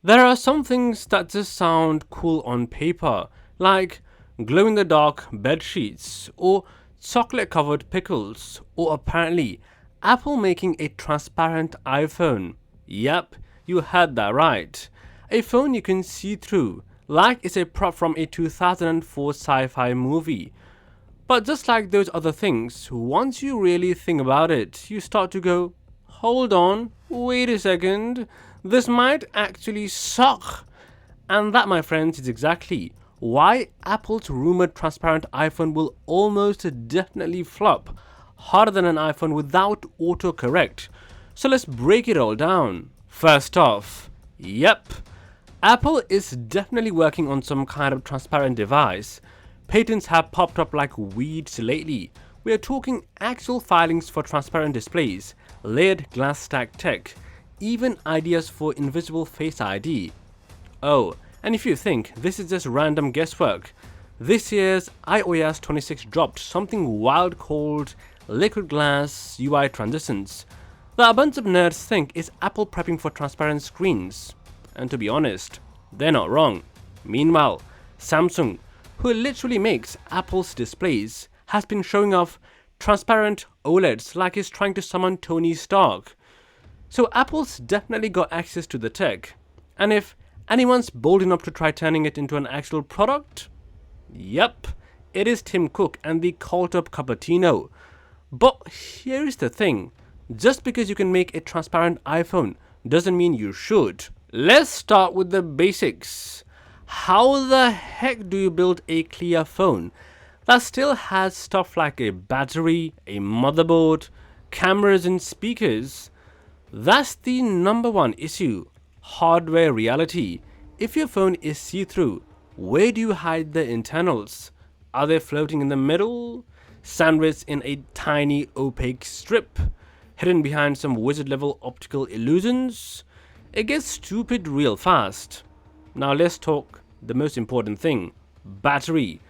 There are some things that just sound cool on paper, like glow in the dark bed sheets, or chocolate covered pickles, or apparently Apple making a transparent iPhone. Yep, you heard that right. A phone you can see through, like it's a prop from a 2004 sci fi movie. But just like those other things, once you really think about it, you start to go, hold on, wait a second, this might actually suck. And that, my friends, is exactly why Apple's rumored transparent iPhone will almost definitely flop harder than an iPhone without autocorrect. So let's break it all down. First off, yep, Apple is definitely working on some kind of transparent device. Patents have popped up like weeds lately. We are talking actual filings for transparent displays, layered glass stack tech, even ideas for invisible Face ID. Oh, and if you think this is just random guesswork, this year's iOS 26 dropped something wild called liquid glass UI transitions that a bunch of nerds think is Apple prepping for transparent screens. And to be honest, they're not wrong. Meanwhile, Samsung, who literally makes Apple's displays, has been showing off transparent OLEDs like it's trying to summon Tony Stark. So Apple's definitely got access to the tech. And if anyone's bold enough to try turning it into an actual product, yep, it is Tim Cook and the cult of Cupertino. But here's the thing, just because you can make a transparent iPhone doesn't mean you should. Let's start with the basics. How the heck do you build a clear phone that still has stuff like a battery, a motherboard, cameras and speakers? That's the number one issue. Hardware reality. If your phone is see-through, where do you hide the internals? Are they floating in the middle? Sandwiched in a tiny opaque strip? Hidden behind some wizard-level optical illusions? It gets stupid real fast. Now let's talk the most important thing. Battery.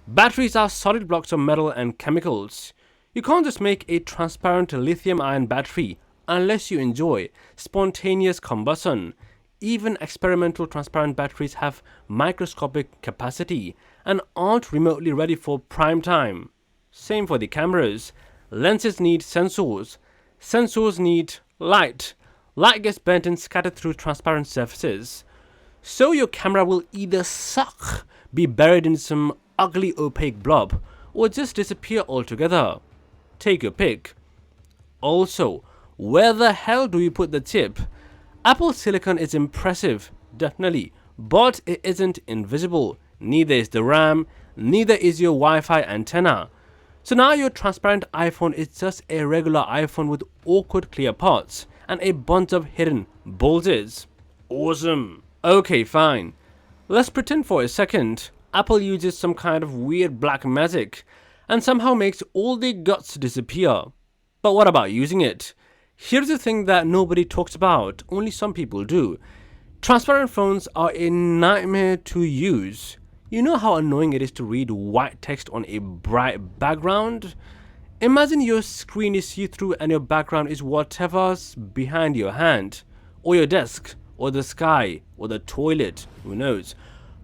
Batteries are solid blocks of metal and chemicals. You can't just make a transparent lithium-ion battery unless you enjoy spontaneous combustion. Even experimental transparent batteries have microscopic capacity and aren't remotely ready for prime time. Same for the cameras. Lenses need sensors. Sensors need light. Light gets bent and scattered through transparent surfaces. So your camera will either suck, be buried in some ugly opaque blob, or just disappear altogether. Take your pick. Also, where the hell do you put the chip? Apple Silicon is impressive, definitely, but it isn't invisible. Neither is the RAM, neither is your Wi-Fi antenna. So now your transparent iPhone is just a regular iPhone with awkward clear parts and a bunch of hidden bulges. Awesome. Okay, fine. Let's pretend for a second Apple uses some kind of weird black magic and somehow makes all the guts disappear. But what about using it? Here's the thing that nobody talks about, only some people do. Transparent phones are a nightmare to use. You know how annoying it is to read white text on a bright background? Imagine your screen is see-through and your background is whatever's behind your hand, or your desk, or the sky, or the toilet, who knows.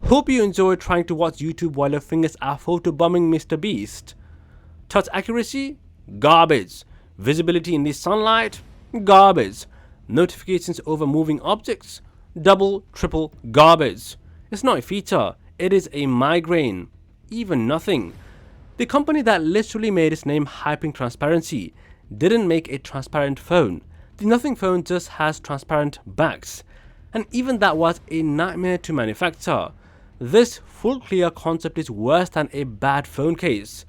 Hope you enjoy trying to watch YouTube while your fingers are photobombing Mr. Beast. Touch accuracy? Garbage. Visibility in the sunlight? Garbage. Notifications over moving objects? Double, triple garbage. It's not a feature, it is a migraine. Even nothing. The company that literally made its name hyping transparency didn't make a transparent phone. The Nothing phone just has transparent backs. And even that was a nightmare to manufacture. This full clear concept is worse than a bad phone case.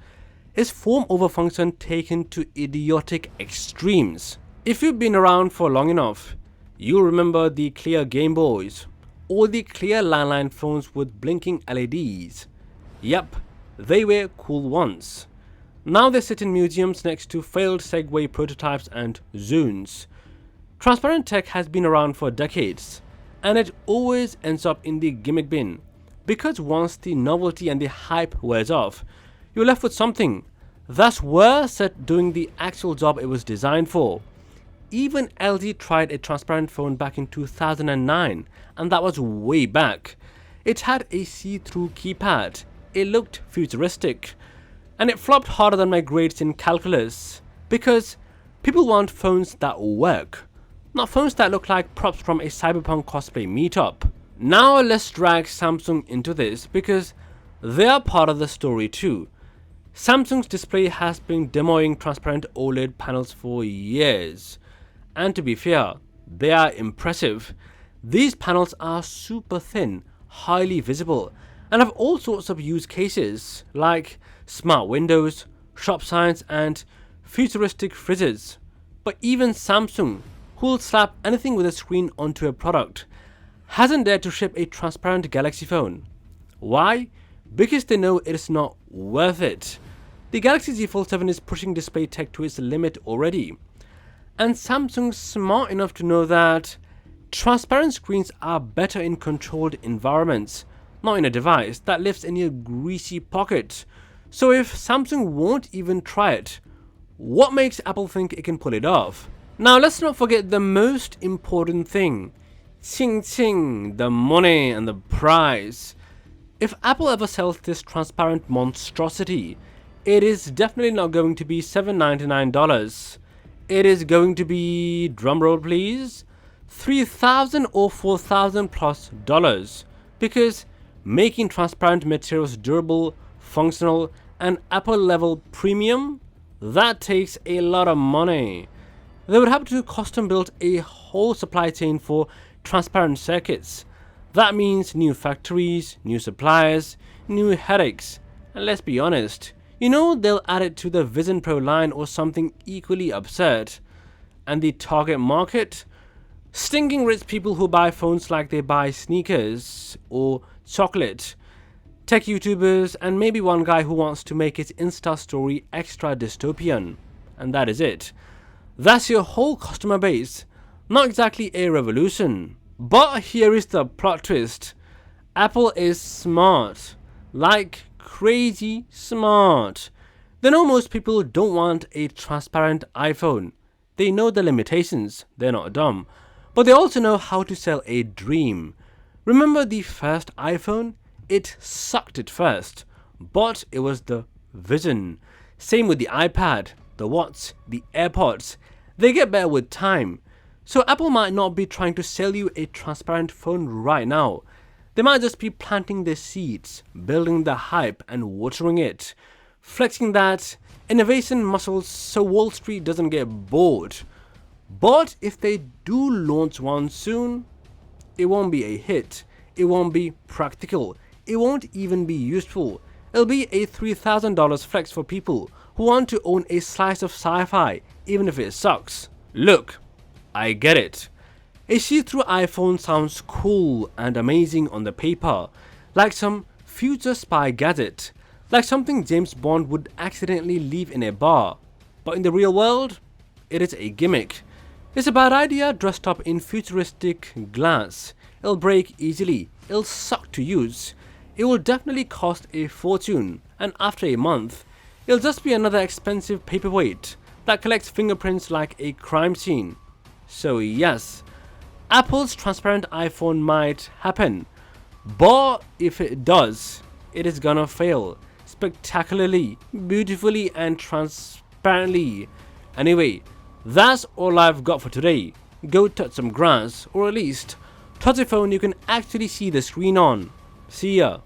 It's form over function taken to idiotic extremes. If you've been around for long enough, you'll remember the clear Game Boys or the clear landline phones with blinking LEDs. Yep, they were cool once. Now they sit in museums next to failed Segway prototypes and Zunes. Transparent tech has been around for decades, and it always ends up in the gimmick bin, because once the novelty and the hype wears off, you're left with something that's worse at doing the actual job it was designed for. Even LG tried a transparent phone back in 2009, and that was way back. It had a see-through keypad, it looked futuristic, and it flopped harder than my grades in calculus because people want phones that work, not phones that look like props from a cyberpunk cosplay meetup. Now let's drag Samsung into this because they are part of the story too. Samsung's display has been demoing transparent OLED panels for years. And to be fair, they are impressive. These panels are super thin, highly visible, and have all sorts of use cases like smart windows, shop signs, and futuristic frizzes. But even Samsung, who will slap anything with a screen onto a product, hasn't dared to ship a transparent Galaxy phone. Why? Because they know it is not worth it. The Galaxy Z Fold 7 is pushing display tech to its limit already. And Samsung's smart enough to know that transparent screens are better in controlled environments, not in a device that lives in your greasy pocket. So if Samsung won't even try it, what makes Apple think it can pull it off? Now let's not forget the most important thing. Ching ching, the money and the price. If Apple ever sells this transparent monstrosity, it is definitely not going to be $799. It is going to be, drumroll please, $3,000 or $4,000 plus dollars. Because making transparent materials durable, functional, and Apple level premium, that takes a lot of money. They would have to custom build a whole supply chain for transparent circuits. That means new factories, new suppliers, new headaches. And let's be honest, you know they'll add it to the Vision Pro line or something equally absurd. And the target market? Stinking rich people who buy phones like they buy sneakers or chocolate. Tech YouTubers and maybe one guy who wants to make his Insta story extra dystopian. And that is it. That's your whole customer base. Not exactly a revolution. But here is the plot twist. Apple is smart. Like crazy smart. They know most people don't want a transparent iPhone. They know the limitations. They're not dumb. But they also know how to sell a dream. Remember the first iPhone? It sucked at first. But it was the vision. Same with the iPad, the Watch, the AirPods. They get better with time. So Apple might not be trying to sell you a transparent phone right now. They might just be planting the seeds, building the hype and watering it, flexing that innovation muscle so Wall Street doesn't get bored. But if they do launch one soon, it won't be a hit, it won't be practical, it won't even be useful. It'll be a $3,000 flex for people who want to own a slice of sci-fi, even if it sucks. Look, I get it. A see-through iPhone sounds cool and amazing on the paper, like some future spy gadget, like something James Bond would accidentally leave in a bar. But in the real world, it is a gimmick. It's a bad idea dressed up in futuristic glass. It'll break easily, it'll suck to use, it will definitely cost a fortune, and after a month, it'll just be another expensive paperweight that collects fingerprints like a crime scene. So yes, Apple's transparent iPhone might happen, but if it does, it is gonna fail spectacularly, beautifully, and transparently. Anyway, that's all I've got for today. Go touch some grass, or at least touch a phone you can actually see the screen on. See ya.